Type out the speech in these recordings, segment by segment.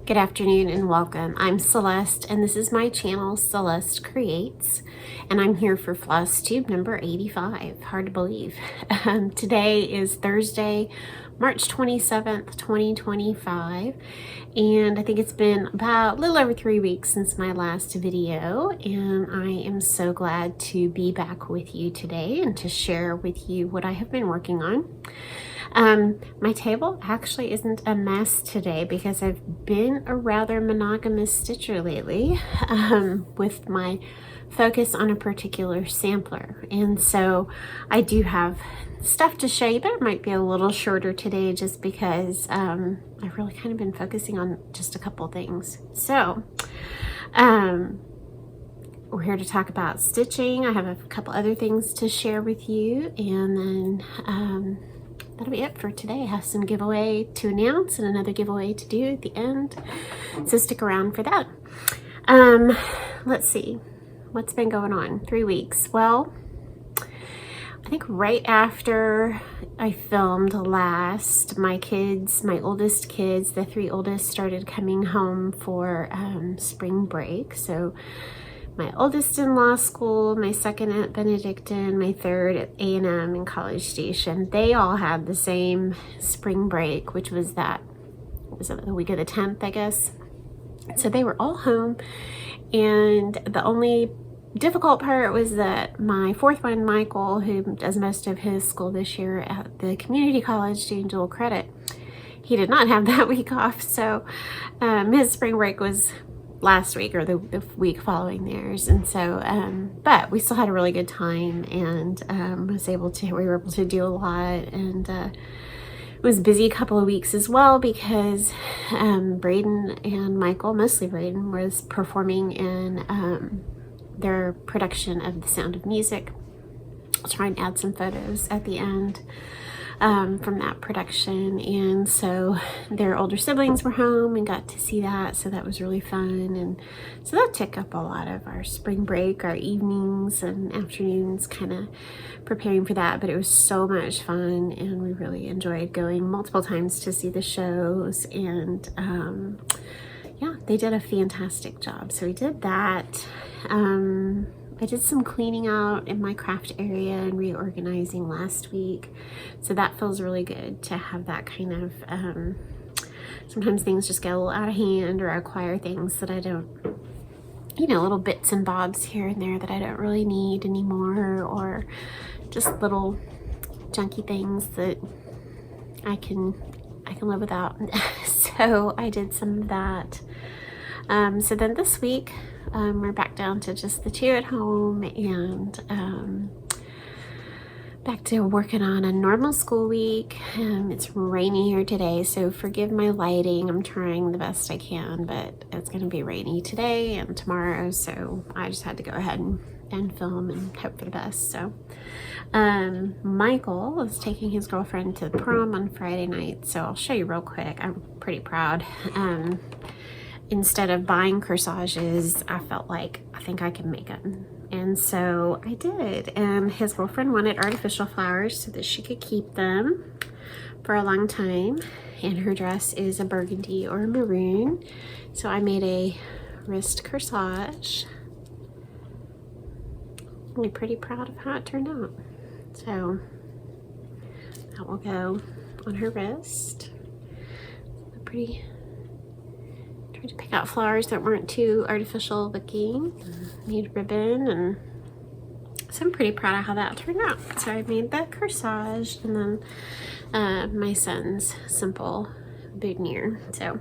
Good afternoon and welcome. I'm Celeste and this is my channel, Celeste Creates, and I'm here for FlossTube number 85. Hard to believe. Today is Thursday, March 27th, 2025, and I think it's been about a little over 3 weeks since my last video, and I am so glad to be back with you today and to share with you what I have been working on. My table actually isn't a mess today because I've been a rather monogamous stitcher lately with my focus on a particular sampler, and so I do have stuff to show you, but it might be a little shorter today just because I've really kind of been focusing on just a couple things. So we're here to talk about stitching. I have a couple other things to share with you, and then that'll be it for today. I have some giveaway to announce and another giveaway to do at the end, so stick around for that. Let's see, what's been going on? 3 weeks. Well, I think right after I filmed last, my oldest kids, the 3 oldest, started coming home for spring break. So my oldest in law school, my second at Benedictine, my third at A&M in College Station, they all had the same spring break, which was the week of the 10th, I guess. So they were all home, and the only difficult part was that my fourth one, Michael, who does most of his school this year at the community college doing dual credit, he did not have that week off. So his spring break was last week or the week following theirs, and so but we still had a really good time, and we were able to do a lot, and it was a busy couple of weeks as well because Braden and Michael, mostly Braden, was performing in their production of The Sound of Music. I'll try and add some photos at the end from that production, and so their older siblings were home and got to see that, so that was really fun. And so that took up a lot of our spring break, our evenings and afternoons kind of preparing for that, but it was so much fun, and we really enjoyed going multiple times to see the shows, and yeah, they did a fantastic job. So we did that. I did some cleaning out in my craft area and reorganizing last week, so that feels really good to have that kind of sometimes things just get a little out of hand, or I acquire things that I don't, little bits and bobs here and there that I don't really need anymore, or just little junky things that I can live without. So I did some of that. So then this week we're back down to just the 2 at home, and back to working on a normal school week. It's rainy here today, so forgive my lighting. I'm trying the best I can, but it's going to be rainy today and tomorrow, so I just had to go ahead and film and hope for the best. So Michael is taking his girlfriend to the prom on Friday night, so I'll show you real quick. I'm pretty proud. Instead of buying corsages, I felt like I think I can make them, and so I did. And his girlfriend wanted artificial flowers so that she could keep them for a long time, and her dress is a burgundy or maroon, so I made a wrist corsage. I'm really pretty proud of how it turned out. So that will go on her wrist. Pretty. Tried to pick out flowers that weren't too artificial looking. Made ribbon, and so I'm pretty proud of how that turned out. So I made that corsage, and then my son's simple boutonniere. So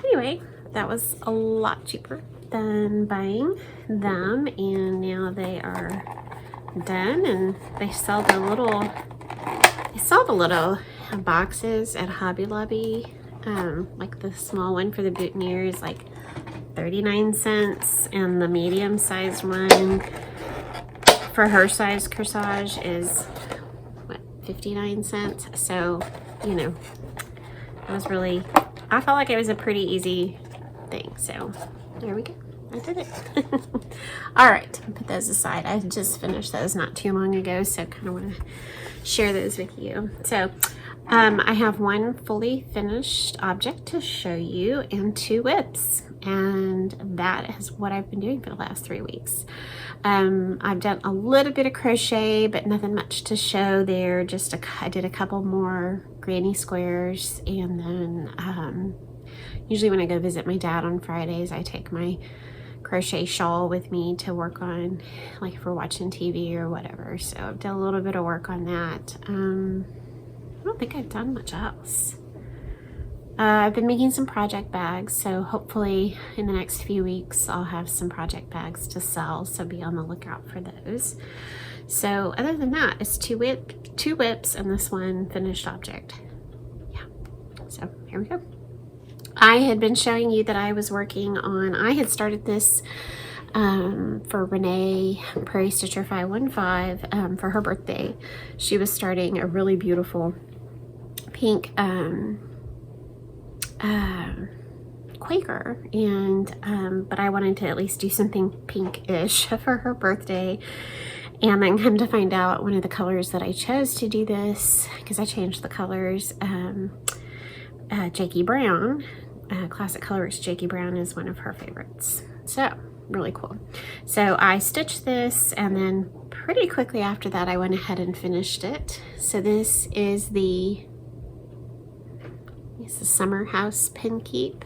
anyway, that was a lot cheaper than buying them, and now they are done, and they sell the little boxes at Hobby Lobby. Like the small one for the boutonniere is like 39 cents, and the medium sized one for her size corsage is what, 59 cents. So it was really, I felt like it was a pretty easy thing. So there we go, I did it. All right, I'll put those aside. I just finished those not too long ago, so kind of want to share those with you. So I have one fully finished object to show you and 2 whips, and that is what I've been doing for the last 3 weeks. I've done a little bit of crochet, but nothing much to show there. I did a couple more granny squares, and then usually when I go visit my dad on Fridays, I take my crochet shawl with me to work on, like if we're watching TV or whatever. So I've done a little bit of work on that. I don't think I've done much else. I've been making some project bags, so hopefully in the next few weeks I'll have some project bags to sell, so be on the lookout for those. So other than that, it's 2 whips and this one finished object. Yeah, so here we go. I had been showing you that I was working on, I had started this for Renee, Prairie Stitcher 515, for her birthday. She was starting a really beautiful pink Quaker, and but I wanted to at least do something pinkish for her birthday. And then come to find out, one of the colors that I chose to do this, because I changed the colors, Jakey Brown, Classic Colors Jakey Brown is one of her favorites. So really cool. So I stitched this, and then pretty quickly after that I went ahead and finished it. So this is the Summer House Pin Keep,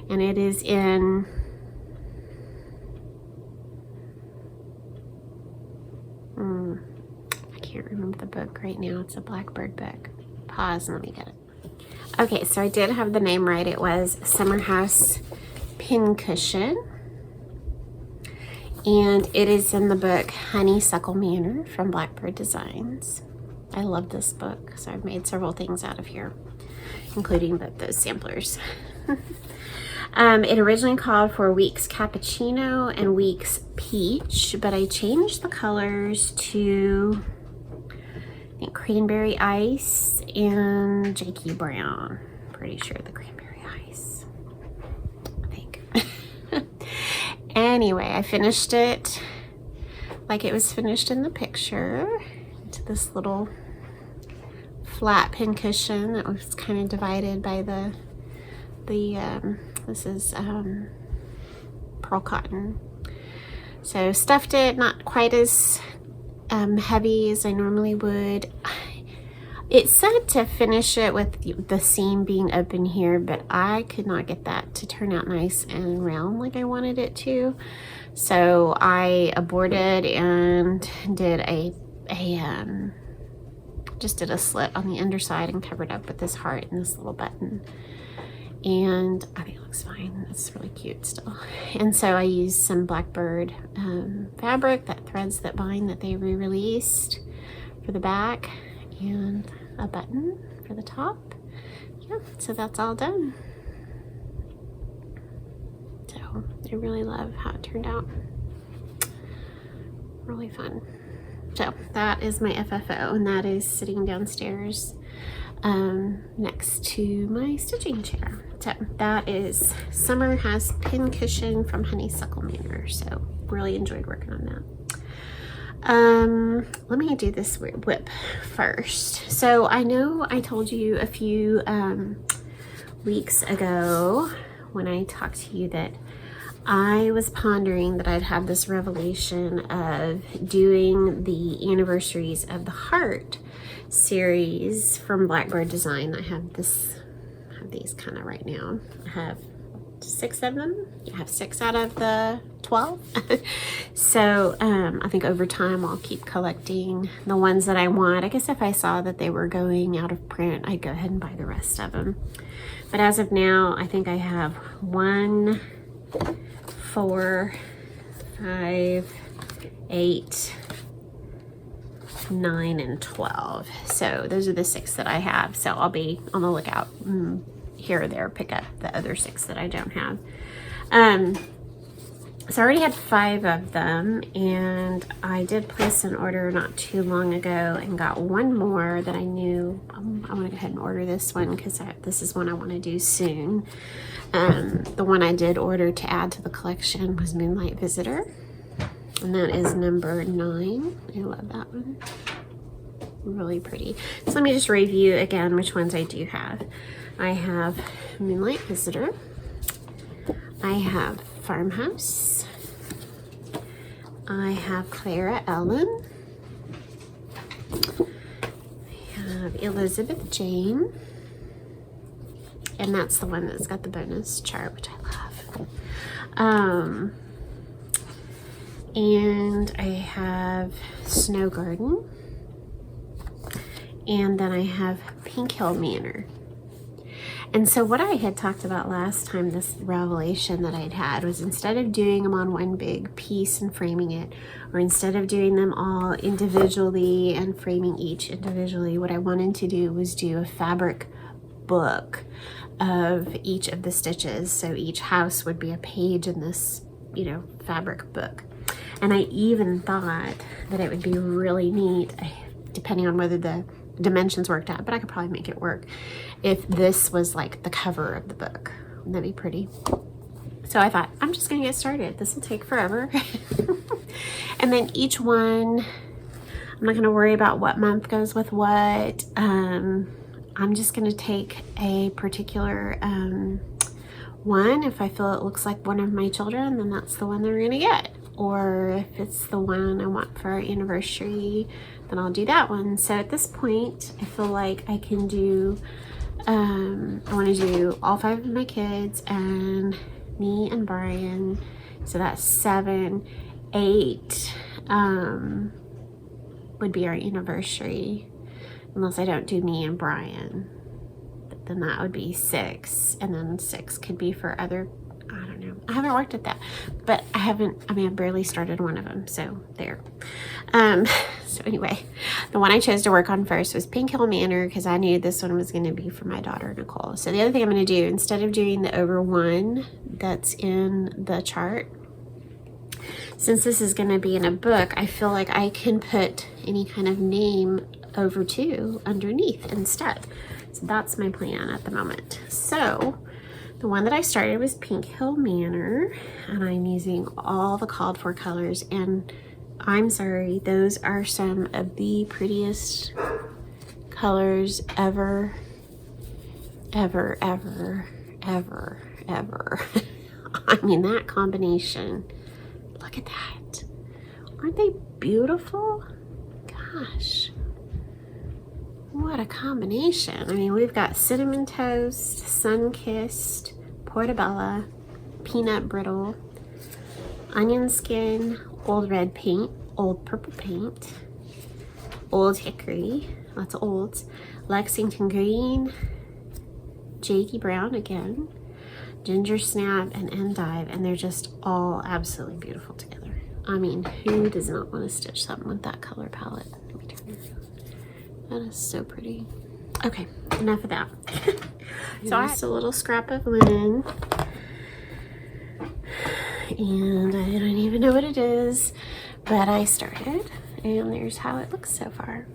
and it is in I can't remember the book right now. It's a Blackbird book. Pause and let me get it. Okay, so I did have the name right. It was Summer House Pin Cushion, and it is in the book Honeysuckle Manor from Blackbird Designs. I love this book, so I've made several things out of here, including those samplers. It originally called for Weeks Cappuccino and Weeks Peach, but I changed the colors to, I think, Cranberry Ice and Jakey Brown. Pretty sure the Cranberry Ice, I think. Anyway, I finished it like it was finished in the picture, into this little flat pin cushion that was kind of divided by this is pearl cotton. So stuffed it, not quite as heavy as I normally would. It said to finish it with the seam being open here, but I could not get that to turn out nice and round like I wanted it to. So I aborted and did just did a slit on the underside and covered up with this heart and this little button. And I think it looks fine. It's really cute still. And so I used some Blackbird fabric, that Threads That Bind that they re-released for the back, and a button for the top. Yeah, so that's all done. So I really love how it turned out. Really fun. So that is my FFO, and that is sitting downstairs next to my stitching chair. So that is Summer House Pin Cushion from Honeysuckle Manor. So really enjoyed working on that. Let me do this whip first. So I know I told you a few weeks ago when I talked to you that I was pondering that I'd have this revelation of doing the Anniversaries of the Heart series from Blackbird Design. I have these kind of right now. I have 6 of them. I have 6 out of the 12. So I think over time I'll keep collecting the ones that I want. I guess if I saw that they were going out of print, I'd go ahead and buy the rest of them. But as of now, I think I have 1, 4, 5, 8, 9, and 12. So those are the 6 that I have. So I'll be on the lookout here or there, pick up the other 6 that I don't have. So I already had 5 of them, and I did place an order not too long ago and got 1 more that I knew I want to go ahead and order this one because this is one I want to do soon. The one I did order to add to the collection was Moonlight Visitor, and that is number 9. I love that one. really pretty. So let me just review again which ones I do have. I have Moonlight Visitor. I have Farmhouse. I have Clara Ellen. I have Elizabeth Jane. And that's the one that's got the bonus chart, which I love. And I have Snow Garden. And then I have Pink Hill Manor. And so what I had talked about last time, this revelation that I'd had, was instead of doing them on one big piece and framing it, or instead of doing them all individually and framing each individually, what I wanted to do was do a fabric book of each of the stitches. So each house would be a page in this, you know, fabric book. And I even thought that it would be really neat, depending on whether the dimensions worked out, but I could probably make it work if this was like the cover of the book. Wouldn't that be pretty? So I thought, I'm just gonna get started. This will take forever. And then each one, I'm not gonna worry about what month goes with what. I'm just gonna take a particular one. If I feel it looks like one of my children, then that's the one they're gonna get. Or if it's the one I want for our anniversary, then I'll do that one. So at this point, I feel like I can do, I want to do all 5 of my kids and me and Brian. So that's 7, 8 would be our anniversary, unless I don't do me and Brian. But then that would be 6, and then 6 could be for other, I don't know. I haven't worked at that, but I've barely started one of them, so there. So anyway, the one I chose to work on first was Pink Hill Manor, because I knew this one was going to be for my daughter, Nicole. So the other thing I'm going to do, instead of doing the over 1 that's in the chart, since this is going to be in a book, I feel like I can put any kind of name over 2 underneath instead. So that's my plan at the moment. So the one that I started was Pink Hill Manor, and I'm using all the called for colors, and I'm sorry, those are some of the prettiest colors ever, ever, ever, ever, ever. I mean, that combination, look at that. Aren't they beautiful? Gosh, what a combination. I mean, we've got Cinnamon Toast, Sun-Kissed, Portobello, Peanut Brittle, Onion Skin, Old Red Paint, Old Purple Paint, Old Hickory, lots of olds, Lexington Green, Jakey Brown again, Ginger Snap, and Endive, and they're just all absolutely beautiful together. I mean, who does not want to stitch something with that color palette? Let me turn it around. That is so pretty. Okay, enough of that. So I just a little scrap of linen, and I don't even know what it is, but I started, and there's how it looks so far.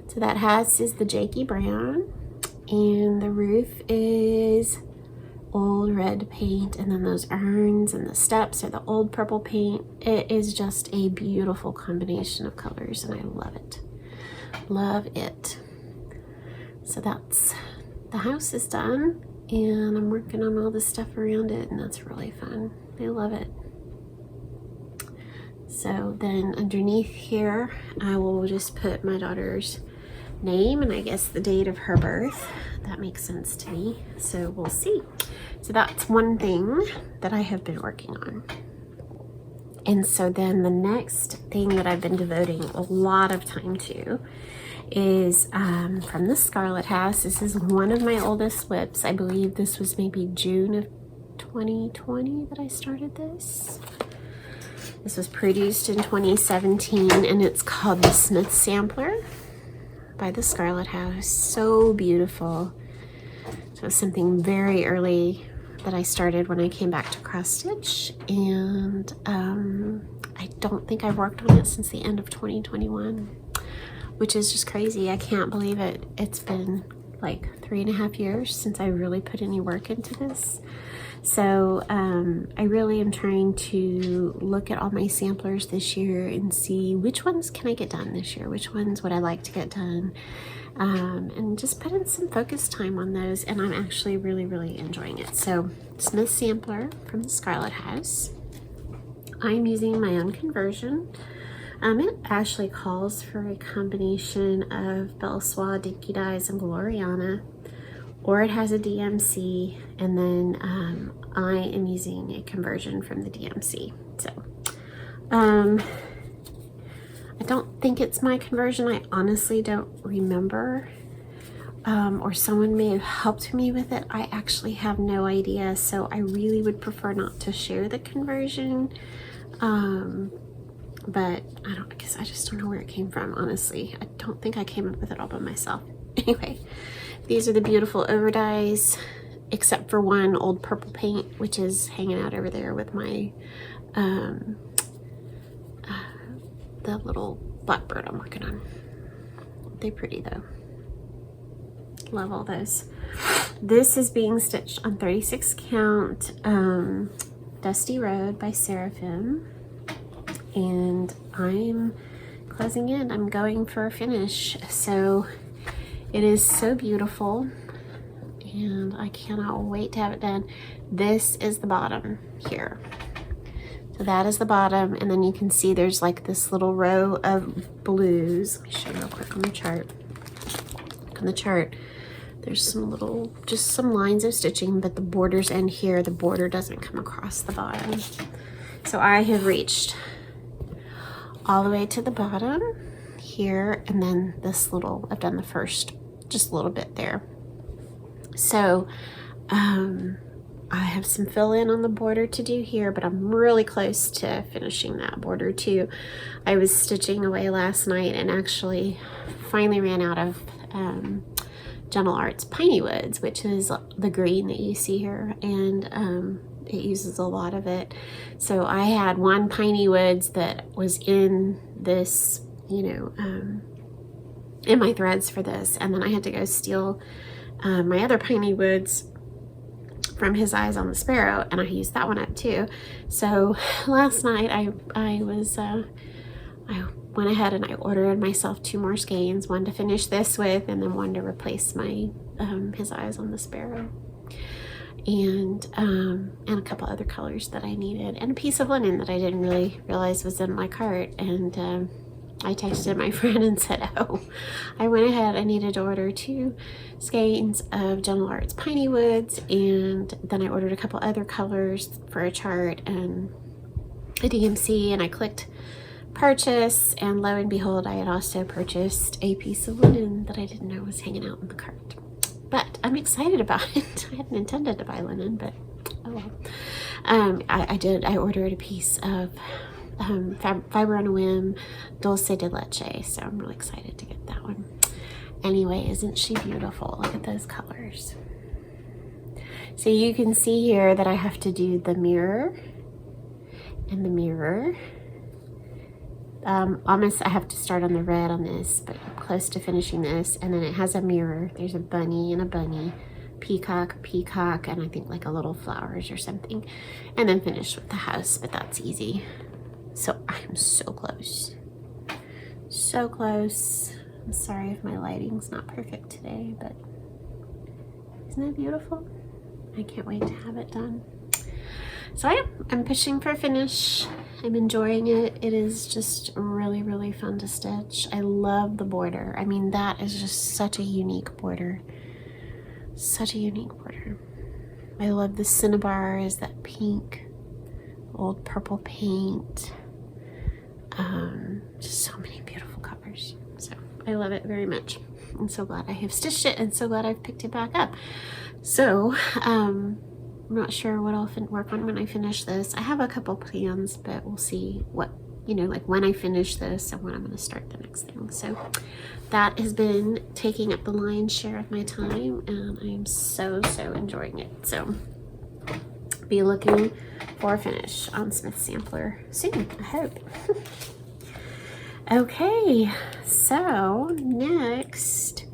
So that house is the Jakey Brown, and the roof is Old Red Paint, and then those urns and the steps are the Old Purple Paint. It is just a beautiful combination of colors, and I love it. Love it. So that's, the house is done, and I'm working on all the stuff around it, and that's really fun. I love it. So then underneath here, I will just put my daughter's name and I guess the date of her birth. That makes sense to me. So we'll see. So that's one thing that I have been working on. And so then the next thing that I've been devoting a lot of time to is from the Scarlet House. This is one of my oldest WIPs. I believe this was maybe June of 2020 that I started this. This was produced in 2017, and it's called the Smith Sampler by the Scarlet House. So beautiful. So it was something very early that I started when I came back to cross stitch, and I don't think I've worked on it since the end of 2021, which is just crazy. I can't believe it. It's been like 3.5 years since I really put any work into this. So I really am trying to look at all my samplers this year and see which ones can I get done this year, which ones would I like to get done, and just put in some focus time on those, and I'm actually really enjoying it. So Smith sampler from the Scarlet House. I'm using my own conversion. It actually calls for a combination of Belsois, Dinky Dyes, and Gloriana, or it has a DMC, and then I am using a conversion from the DMC. So I don't think it's my conversion. I honestly don't remember, or someone may have helped me with it. I actually have no idea, so I really would prefer not to share the conversion. But I guess I just don't know where it came from, honestly. I don't think I came up with it all by myself. Anyway, these are the beautiful overdyes, except for one old purple paint, which is hanging out over there with my, the little blackbird I'm working on. They're pretty though. Love all those. This is being stitched on 36 count, Dusty Road by Seraphim. And I'm closing in. I'm going for a finish. So it is so beautiful, and I cannot wait to have it done. This is the bottom here. So that is the bottom, and then you can see there's like this little row of blues. Let me show you real quick on the chart. On the chart, there's some little, just some lines of stitching, but the borders end here. The border doesn't come across the bottom. So I have reached all the way to the bottom here, and then this little, I've done the first, just a little bit there. So I have some fill in on the border to do here, but I'm really close to finishing that border too. I was stitching away last night and actually finally ran out of Gentle Arts Piney Woods, which is the green that you see here, and it uses a lot of it. So I had one Piney Woods that was in this, you know, in my threads for this, and then I had to go steal my other Piney Woods from His Eyes on the Sparrow, and I used that one up too. So last night I went ahead and I ordered myself 2 more skeins, one to finish this with, and then one to replace my His Eyes on the Sparrow. And a couple other colors that I needed, and a piece of linen that I didn't really realize was in my cart. And I texted my friend and said, oh, I went ahead, I needed to order 2 skeins of Gentle Arts Piney Woods, and then I ordered a couple other colors for a chart and a DMC, and I clicked purchase, and lo and behold, I had also purchased a piece of linen that I didn't know was hanging out in the cart. But I'm excited about it. I hadn't intended to buy linen, but oh well. I ordered a piece of Fiber on a Whim Dulce de Leche, so I'm really excited to get that one. Anyway, isn't she beautiful? Look at those colors. So you can see here that I have to do the mirror and the mirror. Almost I have to start on the red on this, but I'm close to finishing this. And then it has a mirror. There's a bunny and a bunny, peacock, and I think like a little flowers or something. And then finish with the house, but that's easy. So I'm so close. So close. I'm sorry if my lighting's not perfect today, but isn't that beautiful? I can't wait to have it done. So I'm pushing for a finish. I'm enjoying it. It is just really fun to stitch. I love the border. I mean, that is just such a unique border. Such a unique border. I love the cinnabar, is that pink, old purple paint. Just so many beautiful colors. So I love it very much. I'm so glad I have stitched it, and so glad I've picked it back up. So, I'm not sure what I'll work on when I finish this. I have a couple plans, but we'll see what, you know, like when I finish this and when I'm going to start the next thing. So that has been taking up the lion's share of my time, and I am so enjoying it. So be looking for a finish on Smith Sampler soon, I hope. Okay, so next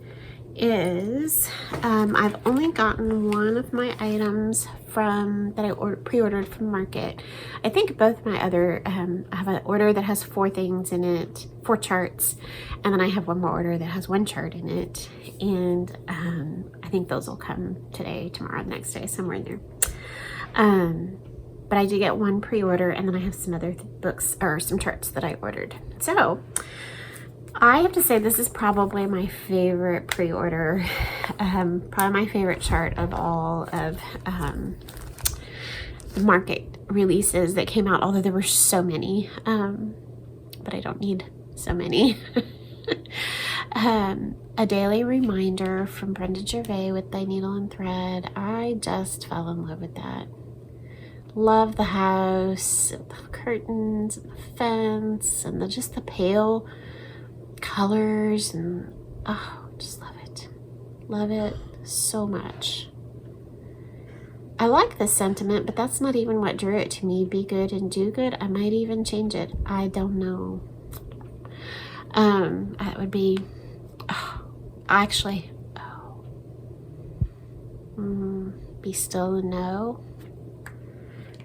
is I've only gotten one of my items that I pre-ordered from Market. I think both my other, I have an order that has 4 things in it, 4 charts, and then I have one more order that has 1 chart in it, and I think those will come today, tomorrow, the next day, somewhere in there. But I did get 1 pre-order, and then I have some other books or some charts that I ordered. So I have to say this is probably my favorite pre-order, probably my favorite chart of all of the Market releases that came out, although there were so many, but I don't need so many. A Daily Reminder from Brenda Gervais with Thy Needle and Thread. I just fell in love with that. Love the house, the curtains, and the fence, and just the pale colors, and oh, just love it so much. I like this sentiment, but that's not even what drew it to me. Be good and do good. I might even change it. I don't know. It would be be still and know.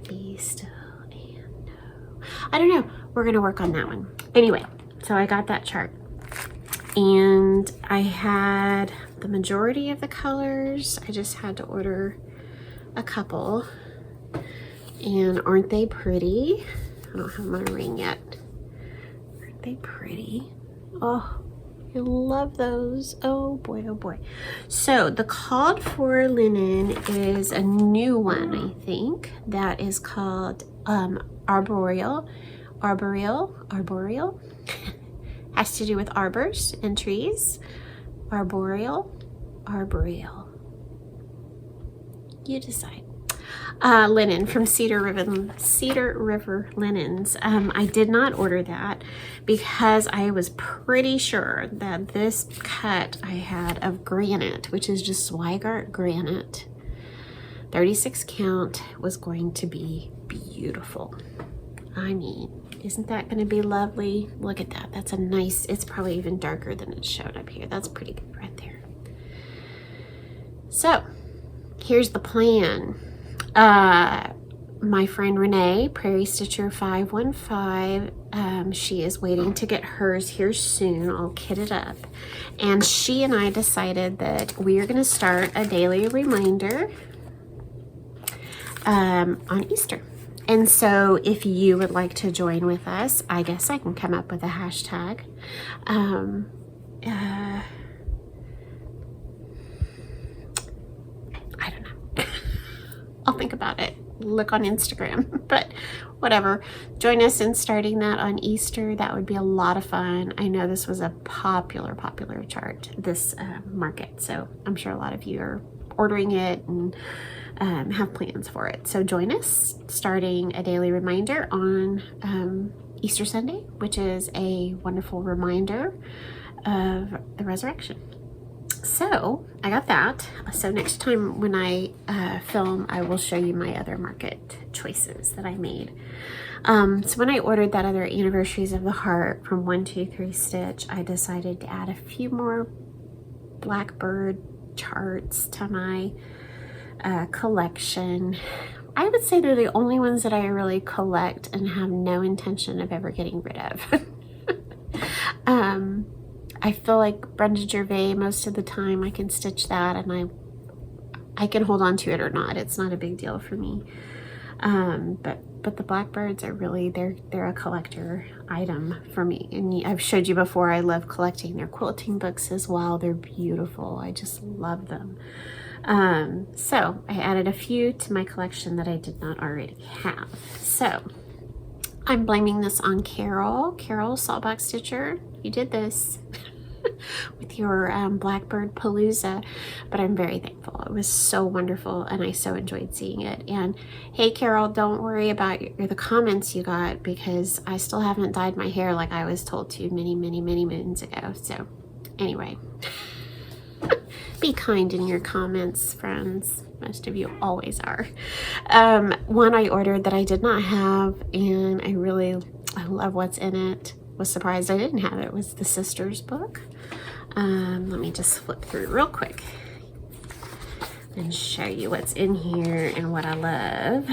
Be still and know. I don't know. We're gonna work on that one. Anyway, so I got that chart, and I had the majority of the colors. I just had to order a couple, and aren't they pretty? I don't have my ring yet. Aren't they pretty? Oh, I love those. Oh boy, oh boy. So the called for linen is a new one, I think, that is called arboreal. Has to do with arbors and trees. Arboreal. You decide. Linen from Cedar River Linens. I did not order that because I was pretty sure that this cut I had of granite, which is just Zweigart granite, 36 count, was going to be beautiful. I mean, isn't that going to be lovely? Look at that. That's a nice, it's probably even darker than it showed up here. That's pretty good right there. So here's the plan. My friend Renee, Prairie Stitcher 515, she is waiting to get hers here soon, all kitted up. And she and I decided that we are going to start a daily reminder on Easter. And so if you would like to join with us, I guess I can come up with a hashtag. I don't know. I'll think about it. Look on Instagram, but whatever. Join us in starting that on Easter. That would be a lot of fun. I know this was a popular chart, this market, so I'm sure a lot of you are ordering it and have plans for it. So join us starting a daily reminder on Easter Sunday, which is a wonderful reminder of the resurrection. So I got that. So next time when I film, I will show you my other market choices that I made. So when I ordered that other Anniversaries of the Heart from 123 Stitch, I decided to add a few more Blackbird charts to my collection. I would say they're the only ones that I really collect and have no intention of ever getting rid of. I feel like Brenda Gervais, most of the time I can stitch that and I can hold on to it or not. It's not a big deal for me. But the Blackbirds are really, they're a collector item for me. And I've showed you before, I love collecting their quilting books as well. They're beautiful. I just love them. So I added a few to my collection that I did not already have. So I'm blaming this on Carol, Saltbox Stitcher. You did this with your Blackbird Palooza, but I'm very thankful. It was so wonderful and I so enjoyed seeing it. And hey Carol, don't worry about the comments you got, because I still haven't dyed my hair like I was told to many moons ago. So anyway, be kind in your comments, friends. Most of you always are. One I ordered that I did not have, and I love what's in it. was surprised I didn't have it was the Sisters book. Let me just flip through real quick and show you what's in here and what I love.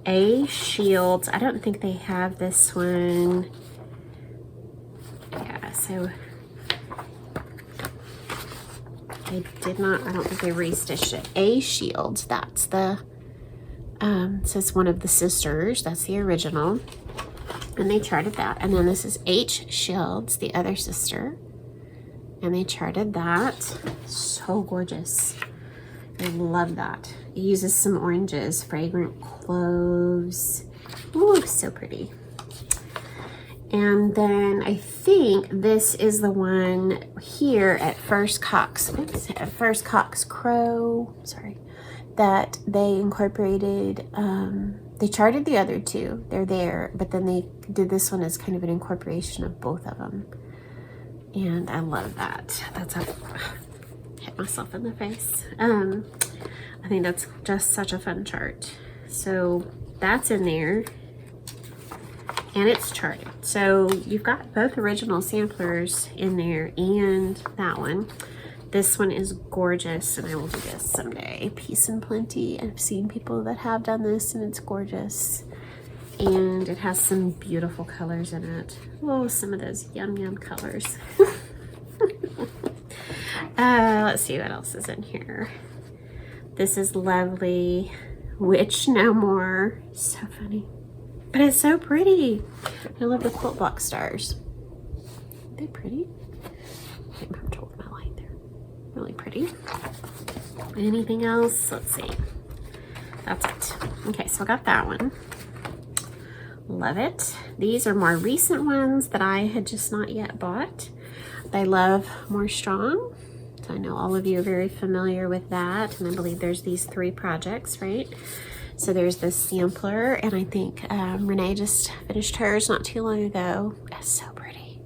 A Shields. I don't think they have this one. Yeah, so they did not, I don't think they restitched it. A Shields, that's the, so it's one of the sisters, that's the original. And they charted that. And then this is H Shields, the other sister. And they charted that. So gorgeous. I love that. It uses some oranges, fragrant cloves. Ooh, so pretty. And then I think this is the one here at First Cox. Oops, at First Cox Crow. Sorry, that they incorporated. They charted the other two. They're there, but then they did this one as kind of an incorporation of both of them. And I love that. That's a hit myself in the face. I think that's just such a fun chart. So that's in there. And it's charted. So you've got both original samplers in there and that one. This one is gorgeous, and I will do this someday. Peace and Plenty. I've seen people that have done this, and it's gorgeous. And it has some beautiful colors in it. Oh, some of those yum yum colors. Let's see what else is in here. This is lovely. Witch No More. So funny. But it's so pretty. I love the quilt block stars. Are they pretty? I'm having trouble with my light there. Really pretty. Anything else? Let's see. That's it. Okay, so I got that one. Love it. These are more recent ones that I had just not yet bought. I love More Strong. So I know all of you are very familiar with that. And I believe there's these 3 projects, right? So there's this sampler, and I think Renee just finished hers not too long ago. It's so pretty.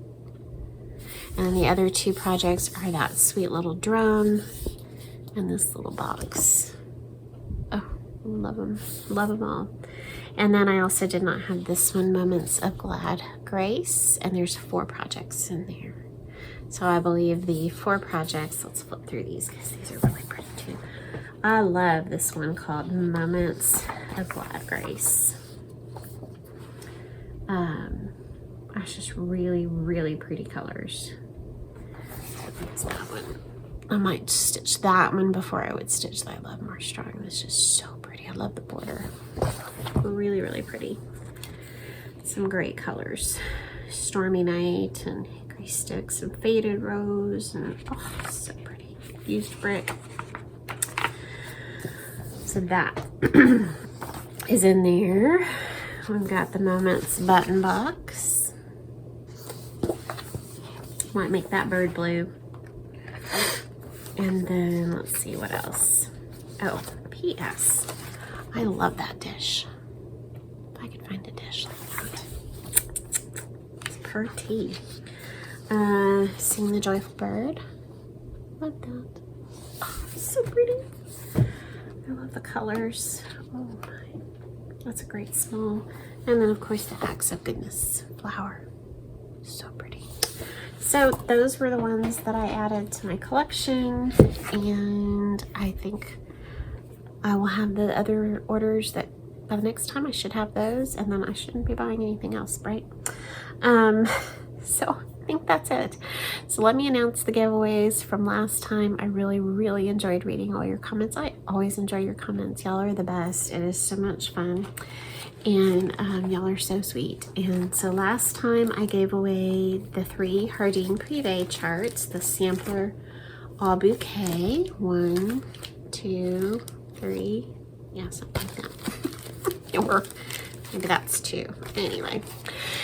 And then the other 2 projects are that sweet little drum and this little box. Oh, love them. Love them all. And then I also did not have this one, Moments of Glad Grace, and there's 4 projects in there. So I believe the 4 projects, let's flip through these because these are really pretty too. I love this one called Moments of Glad Grace. It's just really, really pretty colors. That's that one. I might stitch that one before I would stitch the I Love More Strong. It's just so pretty. I love the border. Really, really pretty. Some great colors. Stormy Night and Hickory Sticks and Faded Rose. And oh, so pretty. Used brick. So that is in there. We've got the Moments button box. Might make that bird blue. And then let's see what else. Oh, P.S. I love that dish. If I could find a dish like that. It's pretty. Sing the Joyful Bird. Love that. Oh, so pretty. I love the colors. Oh my. That's a great small. And then of course the Acts of Goodness flower. So pretty. So those were the ones that I added to my collection, and I think I will have the other orders that by the next time I should have those, and then I shouldn't be buying anything else, right? So I think that's it. So let me announce the giveaways from last time. I really, really enjoyed reading all your comments. I always enjoy your comments. Y'all are the best. It is so much fun. And y'all are so sweet. And so last time I gave away the 3 Hardin Privé charts, the sampler all bouquet. 1, 2, 3. Yeah, something like that. Or maybe that's 2. Anyway,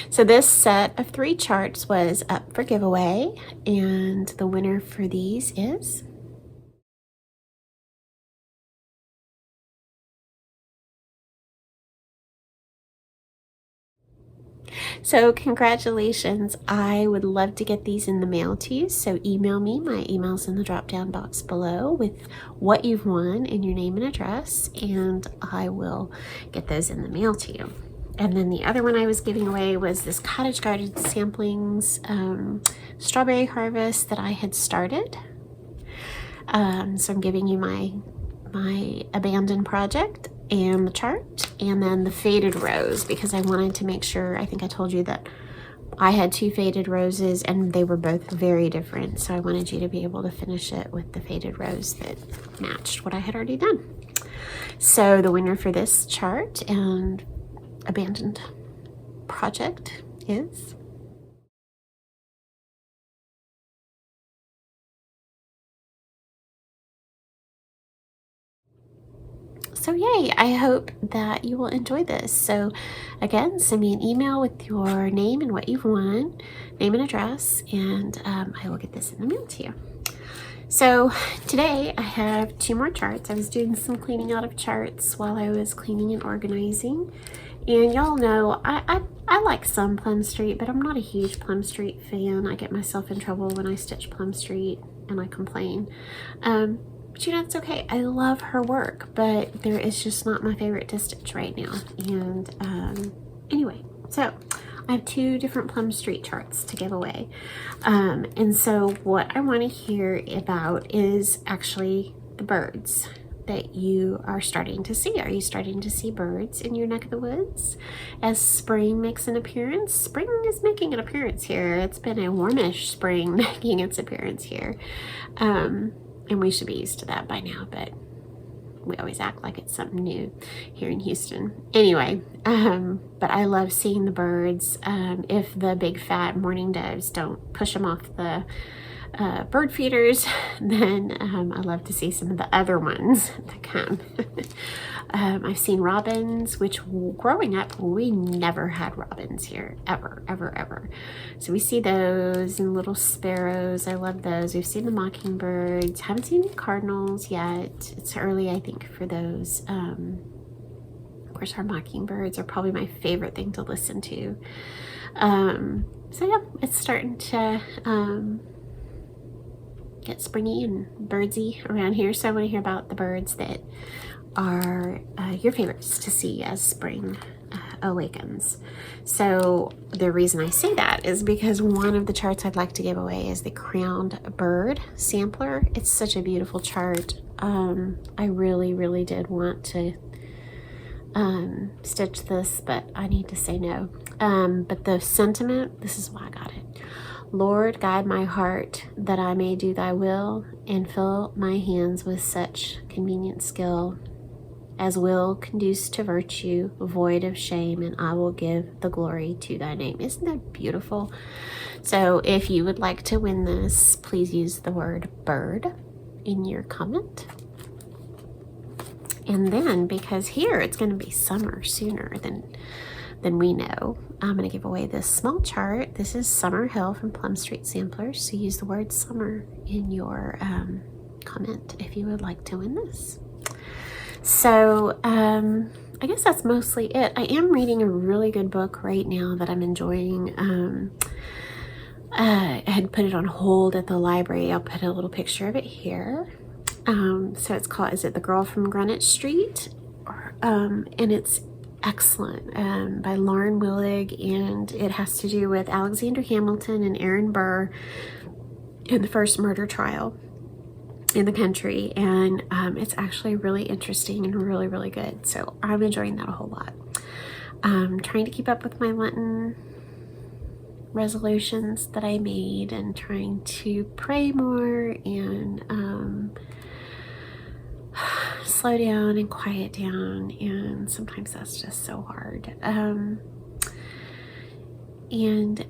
so this set of 3 charts was up for giveaway, and the winner for these is so congratulations. I would love to get these in the mail to you, so email me. My email's in the drop down box below with what you've won and your name and address, and I will get those in the mail to you. And then the other one I was giving away was this Cottage Garden Samplings Strawberry Harvest that I had started. So I'm giving you my abandoned project and the chart, and then the faded rose, because I wanted to make sure, I think I told you that I had 2 faded roses and they were both very different. So I wanted you to be able to finish it with the faded rose that matched what I had already done. So the winner for this chart and abandoned project is so yay, I hope that you will enjoy this. So again, send me an email with your name and what you've won, name and address, and I will get this in the mail to you. So today I have 2 more charts. I was doing some cleaning out of charts while I was cleaning and organizing. And y'all know I like some Plum Street, but I'm not a huge Plum Street fan. I get myself in trouble when I stitch Plum Street and I complain. But you know, it's okay. I love her work, but there is just not my favorite to stitch right now. And anyway, so I have 2 different Plum Street charts to give away. And so what I want to hear about is actually the birds that you are starting to see. Are you starting to see birds in your neck of the woods as spring makes an appearance? Spring is making an appearance here. It's been a warmish spring making its appearance here. And we should be used to that by now, but we always act like it's something new here in Houston. Anyway, but I love seeing the birds. If the big fat mourning doves don't push them off the bird feeders, then I love to see some of the other ones that come. I've seen robins, which growing up, we never had robins here, ever, ever, ever. So we see those and little sparrows. I love those. We've seen the mockingbirds. Haven't seen the cardinals yet. It's early, I think, for those. Of course, our mockingbirds are probably my favorite thing to listen to. So yeah, it's starting to get springy and birdsy around here. So I want to hear about the birds that are your favorites to see as spring awakens. So the reason I say that is because one of the charts I'd like to give away is the Crowned Bird Sampler. It's such a beautiful chart. I really, really did want to stitch this, but I need to say no. But the sentiment, this is why I got it. Lord, guide my heart that I may do thy will, and fill my hands with such convenient skill as will conduce to virtue, void of shame, and I will give the glory to thy name. Isn't that beautiful? So if you would like to win this, please use the word bird in your comment. And then, because here it's going to be summer sooner than we know, I'm going to give away this small chart. This is Summer Hill from Plum Street Samplers. So use the word summer in your comment if you would like to win this. So I guess that's mostly it. I am reading a really good book right now that I'm enjoying. I had put it on hold at the library. I'll put a little picture of it here. So it's called, is it The Girl from Greenwich Street? And it's excellent, by Lauren Willig, and it has to do with Alexander Hamilton and Aaron Burr in the first murder trial in the country, and it's actually really interesting and really, really good. So I'm enjoying that a whole lot. Trying to keep up with my Lenten resolutions that I made, and trying to pray more and slow down and quiet down, and sometimes that's just so hard. And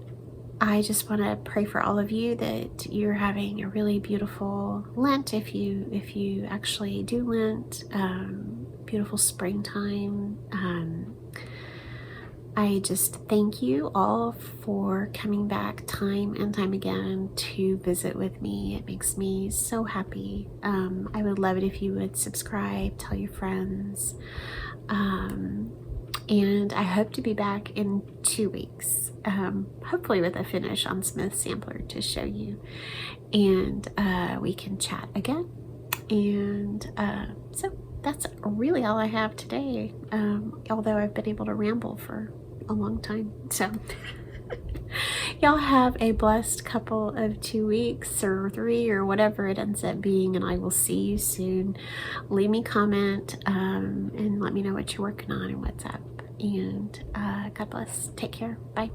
I just want to pray for all of you that you're having a really beautiful Lent, if you actually do Lent, beautiful springtime. I just thank you all for coming back time and time again to visit with me. It makes me so happy. I would love it if you would subscribe, tell your friends. And I hope to be back in 2 weeks, hopefully with a finish on Smith Sampler to show you. And we can chat again. And so that's really all I have today, although I've been able to ramble for a long time. So y'all have a blessed couple of 2 weeks or 3 or whatever it ends up being, and I will see you soon. Leave me a comment and let me know what you're working on and what's up. And God bless. Take care. Bye.